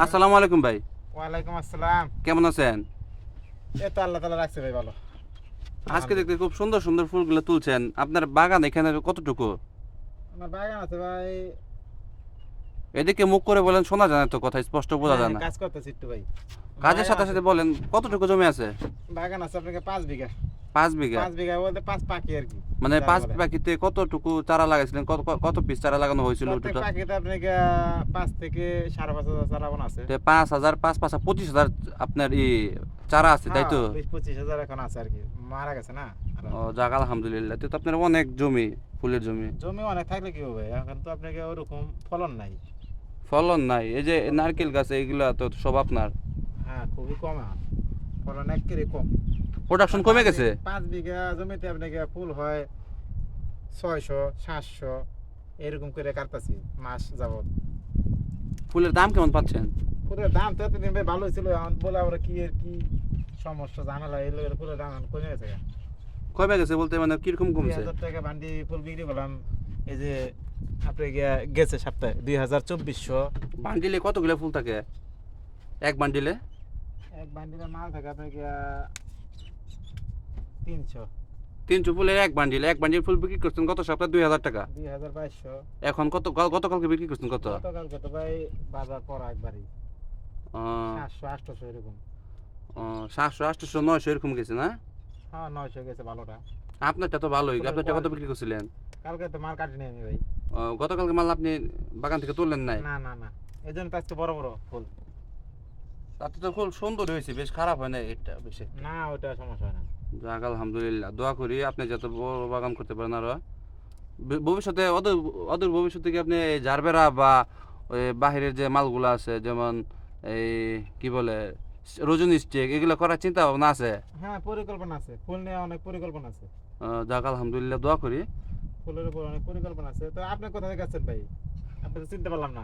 আসসালামু আলাইকুম ভাই। ওয়ালাইকুম আসসালাম। কেমন আছেন? এই তো আল্লাহ তাআলা রাখছে ভাই ভালো। আজকে দেখতে খুব সুন্দর সুন্দর ফুলগুলো তুলছেন। আপনার বাগান এখানে কতটুকু? আমার বাগান আছে ভাই। এদিকে মুখ করে বলেন, শোনা যায় না তো, কথা স্পষ্ট বোঝা হ্যাঁ, যায় না। কাজ করতেছি একটু ভাই। কাজের বাগান সাথে আছে, সাথে বলেন কতটুকু জমি আছে? বাগান আছে আপনাকে 5 বিঘা। 5 বিঘা। 5 বিঘা বলতে 5 পাখি আর কি। মানে যার পাঁচ বলে। পাখিতে কতটুকু চারা লাগাইছিলেন? কত কত পিস চারা লাগানো হয়েছিল প্রত্যেক টোটাল? পাখিতে আপনাকে 5 থেকে 5.5 হাজার চারাবন আছে। 5,000, 5,500, 25,000 আপনার চারা আছে, তাই হ্যাঁ, তো? 20-25 হাজার এখন আছে আর কি। মারা গেছে না আরো। ও যাক, আলহামদুলিল্লাহ। তো আপনার অনেক জমি, ফুলের জমি। জমি অনেক থাকলে কি হবে, এখন তো আপনাকে ওরকম ফলন নাই। ফলন নাই? এই যে নারকেল গাছ এইগুলা তো সব আপনার। হ্যাঁ, খুবই কম এখন। ফলন একেবারে কম। প্রোডাকশন কমে গেছে? 5 বিঘা জমিতে আপনাকে ফুল হয় 600-700 এরকম করে কাটতাছি মাস যাবত। ফুলের দাম কেমন পাচ্ছেন? ফুলের দাম তো এতদিন ভাই ভালোই ছিল, এখন বলে আমরা কি আর কি সমস্যা ঝামেলা এলো, ফুলের দাম এখন কমে গেছে। কমে গেছে বলতে মানে কিরকম কমছে? 2,000 টাকা বান্ডি ফুল বিক্রি করলাম। এই যে আপনি গেছে সপ্তাহে 2,000-2,400। বান্ডিলে কতগুলো ফুল থাকে এক বান্ডিলে? এক বান্ডিলের মাল থাকে আপনার 300। 300 ফুলের এক বান্ডিল ফুল বিক্রি করছেন কত সপ্তাহে? 2,000 টাকা। 2,200। এখন কত? গতকালকে বিক্রি করছেন কত? গতকালকে তো ভাই বাজার পড়া একবারই আহ, 700-800 এরকম। 700, 800, 900 এরকম গেছে না? হ্যাঁ, 900 গেছে ভালোটা। আপনারটা তো ভালোই। ফুলের আপনারটা কত quality। বিক্রি করছিলেন? কালকে তো মাল কাটিনি আমি ভাই। গতকালকে মাল আপনি বাগান থেকে তুললেন নাই? না না না, এই জন্য তো আজকে বড় বড় ফুল। তাতে তো খুব সুন্দর হয়েছে, বেশ খারাপ হয় না এটা বেশি। না, ওটা সমস্যা হয় না। যাক আলহামদুলিল্লাহ, দোয়া করি আপনি যত বড় বাগান করতে পারেন আরো। ভবিষ্যতে অদূর অদূর ভবিষ্যতে কি আপনি এই জারবেরা বা ওই বাহিরের যে মালগুলো আছে, যেমন এই কি বলে রজনী স্টিক, এগুলো করার চিন্তা ভাবনা আছে? হ্যাঁ, পরিকল্পনা আছে, ফুল নিয়ে অনেক পরিকল্পনা আছে। যাক আলহামদুলিল্লাহ, দোয়া করি। ফুলের উপর অনেক পরিকল্পনা আছে। তো আপনি কোথা থেকে আছেন ভাই? আপনি তো চিনতে পারলাম না।